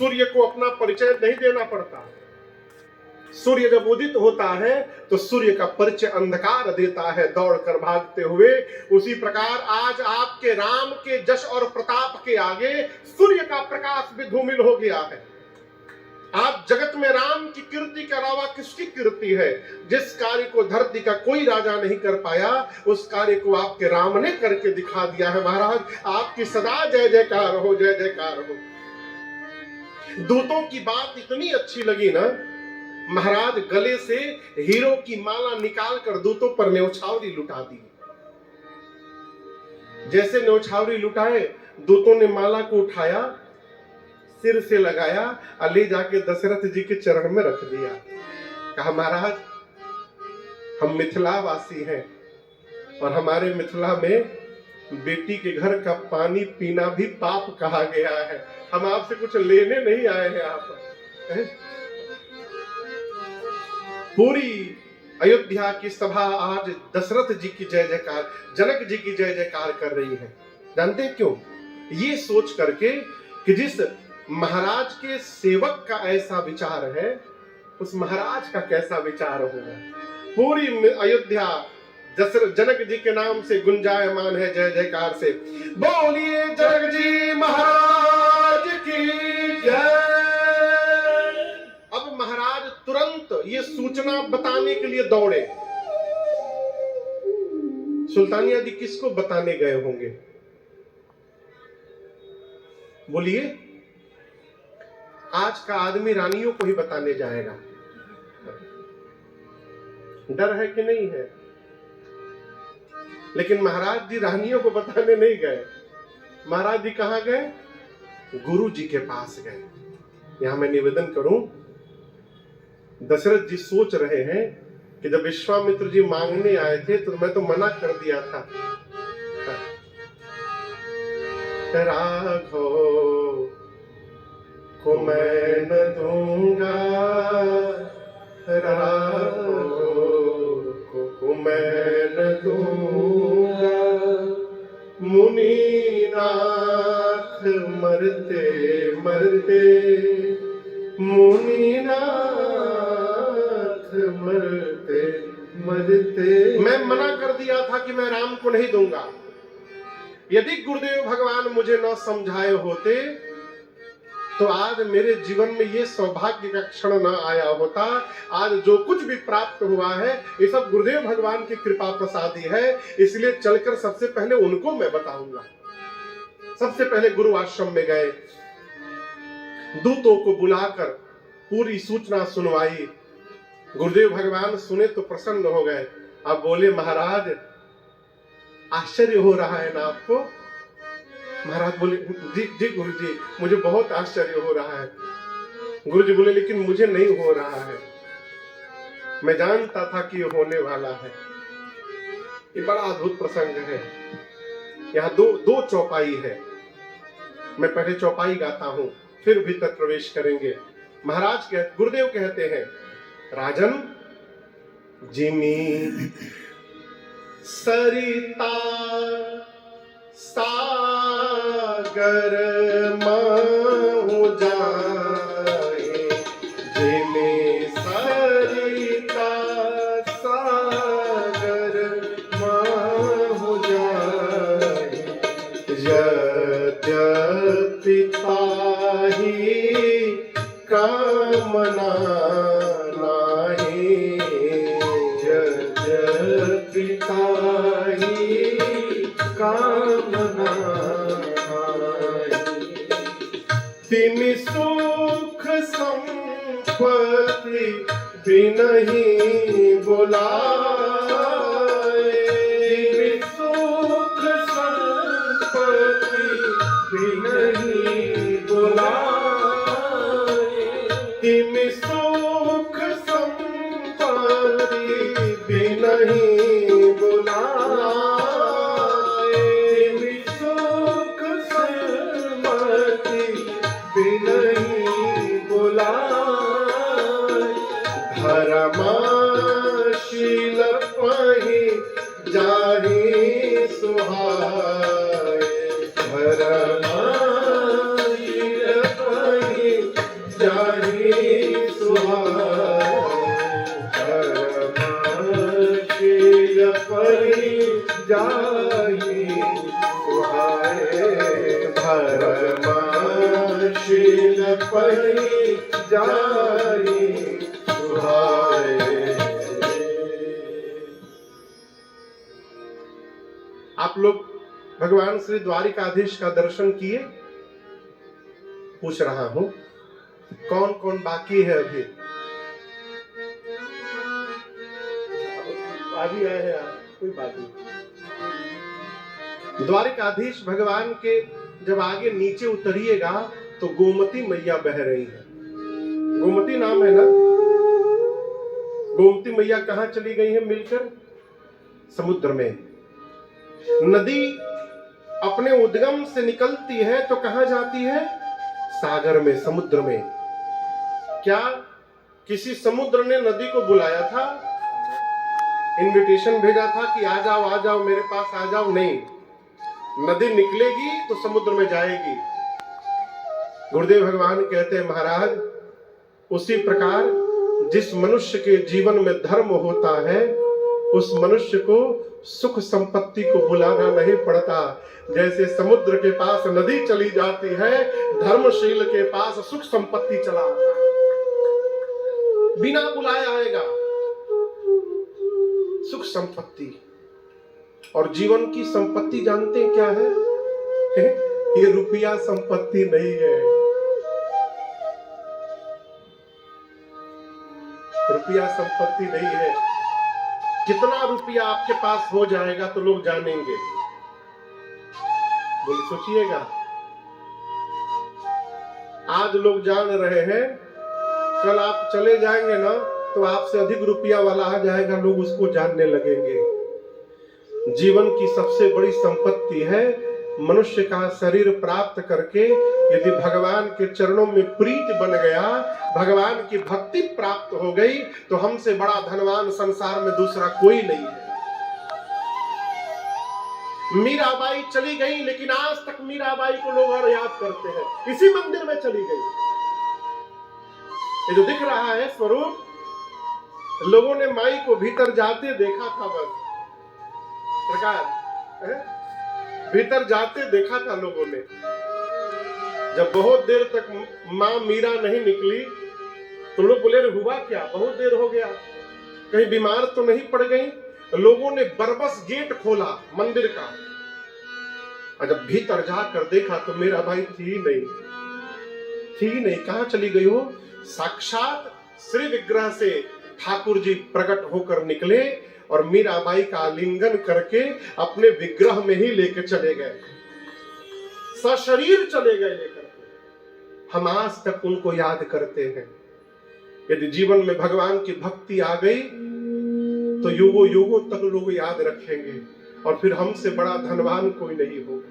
सूर्य को अपना परिचय नहीं देना पड़ता। सूर्य जब उदित होता है तो सूर्य का परिचय अंधकार देता है दौड़कर भागते हुए। उसी प्रकार आज आपके राम के जश और प्रताप के आगे सूर्य का प्रकाश भी धूमिल हो गया है। आप जगत में राम की कीर्ति के अलावा किसकी कीर्ति है? जिस कार्य को धरती का कोई राजा नहीं कर पाया उस कार्य को आपके राम ने करके दिखा दिया है। महाराज आपकी सदा जय जयकार हो, जय जयकार हो। दूतों की बात इतनी अच्छी लगी ना, महाराज गले से हीरो की माला निकालकर दूतों पर न्यौछावरी लुटा दी। जैसे न्यौछावरी लुटाए, दूतों ने माला को उठाया, सिर से लगाया और ले जाके दशरथ जी के चरण में रख दिया। कहा महाराज हम मिथिलावासी हैं और हमारे मिथिला में बेटी के घर का पानी पीना भी पाप कहा गया है। हम आपसे कुछ लेने नहीं आए हैं। आप पूरी अयोध्या की सभा आज दशरथ जी की जय जयकार, जनक जी की जय जयकार कर रही है। जानते हैं क्यों? ये सोच करके कि जिस महाराज के सेवक का ऐसा विचार है उस महाराज का कैसा विचार होगा। पूरी अयोध्या जनक जी के नाम से गुंजायमान है जय जयकार से। बोलिए जनक जी महाराज की जय। अब महाराज तुरंत ये सूचना बताने के लिए दौड़े। सुल्तानिया जी किसको बताने गए होंगे? बोलिए। आज का आदमी रानियों को ही बताने जाएगा। डर है कि नहीं है? लेकिन महाराज जी रानियों को बताने नहीं गए। महाराज जी कहां गए? गुरु जी के पास गए। यहां मैं निवेदन करूं, दशरथ जी सोच रहे हैं कि जब विश्वामित्र जी मांगने आए थे तो मैं तो मना कर दिया था। राघो को मैं न दूंगा, राघो को मैं न दूंगा, मुनीनाथ मरते मरते, मुनीनाथ मरते मरते। मैं मना कर दिया था कि मैं राम को नहीं दूंगा। यदि गुरुदेव भगवान मुझे न समझाए होते तो आज मेरे जीवन में ये सौभाग्य का क्षण न आया होता। आज जो कुछ भी प्राप्त हुआ है ये सब गुरुदेव भगवान की कृपा प्रसादी है। इसलिए चलकर सबसे पहले उनको मैं बताऊंगा। सबसे पहले गुरु आश्रम में गए, दूतों को बुलाकर पूरी सूचना सुनवाई। गुरुदेव भगवान सुने तो प्रसन्न हो गए। अब बोले महाराज आश्चर्य हो रहा है ना आपको? महाराज बोले जी जी गुरु जी मुझे बहुत आश्चर्य हो रहा है। गुरु जी बोले लेकिन मुझे नहीं हो रहा है, मैं जानता था कि ये होने वाला है। ये बड़ा अद्भुत प्रसंग है। यहाँ दो चौपाई है। मैं पहले चौपाई गाता हूं फिर भीतर प्रवेश करेंगे। महाराज गुरुदेव कहते हैं, राजन जिमी सरिता सागर महु जाए, जिमी सरिता सागर महु जाए, यद्यपि ताहि कामना नाही, यद्यपि ताहि कामना नाही, तिमि सुख संपत्ति बिनहि बुलाए, तिमि सुख संपत्ति बिनहि बुलाए, तिमि सुख संपत्ति बिनहि बुलाए, तिमि सुख संपत्ति बिनहि बुलाए, धर्मशील पहि जाहि सुहाए, धर्मशील पहि पड़ी जाई सुहाए। आप लोग भगवान श्री द्वारिकाधीश का दर्शन किए? पूछ रहा हूं, कौन कौन बाकी है अभी? अभी आए हैं आप? कोई बात नहीं। द्वारिकाधीश भगवान के जब आगे नीचे उतरिएगा तो गोमती मैया बह रही है। गोमती नाम है ना? गोमती मैया कहां चली गई है मिलकर? समुद्र में। नदी अपने उद्गम से निकलती है तो कहां जाती है? सागर में, समुद्र में। क्या किसी समुद्र ने नदी को बुलाया था? इनविटेशन भेजा था कि आ जाओ मेरे पास आ जाओ? नहीं। नदी निकलेगी तो समुद्र में जाएगी। गुरुदेव भगवान कहते हैं, महाराज उसी प्रकार जिस मनुष्य के जीवन में धर्म होता है उस मनुष्य को सुख संपत्ति को बुलाना नहीं पड़ता। जैसे समुद्र के पास नदी चली जाती है, धर्मशील के पास सुख संपत्ति चला आता है, बिना बुलाए आएगा सुख संपत्ति। और जीवन की संपत्ति जानते हैं क्या है? ये रुपया संपत्ति नहीं है। रुपया संपत्ति नहीं है। कितना रुपया आपके पास हो जाएगा तो लोग जानेंगे? बोलिए, सोचिएगा। आज लोग जान रहे हैं, कल आप चले जाएंगे ना तो आपसे अधिक रुपया वाला आ जाएगा, लोग उसको जानने लगेंगे। जीवन की सबसे बड़ी संपत्ति है मनुष्य का शरीर प्राप्त करके यदि भगवान के चरणों में प्रीति बन गया, भगवान की भक्ति प्राप्त हो गई तो हमसे बड़ा धनवान संसार में दूसरा कोई नहीं है। मीराबाई चली गई लेकिन आज तक मीराबाई को लोग और याद करते हैं, इसी मंदिर में चली गई। ये जो दिख रहा है स्वरूप, लोगों ने माई को भीतर जाते देखा था, बस सरकार भीतर जाते देखा था लोगों ने। जब बहुत देर तक मां मीरा नहीं निकली तो लोग बोले, हुआ क्या, बहुत देर हो गया, कहीं बीमार तो नहीं पड़ गई? लोगों ने बरबस गेट खोला मंदिर का, और जब भीतर जाकर देखा तो मीरा भाई थी नहीं। कहां चली गई हो? साक्षात श्री विग्रह से ठाकुर जी प्रकट होकर निकले और मीराबाई का आलिंगन करके अपने विग्रह में ही लेकर चले गए, सशरीर चले गए लेकर के। हम आज तक उनको याद करते हैं। यदि जीवन में भगवान की भक्ति आ गई तो युगों युगों तक लोग याद रखेंगे और फिर हमसे बड़ा धनवान कोई नहीं होगा।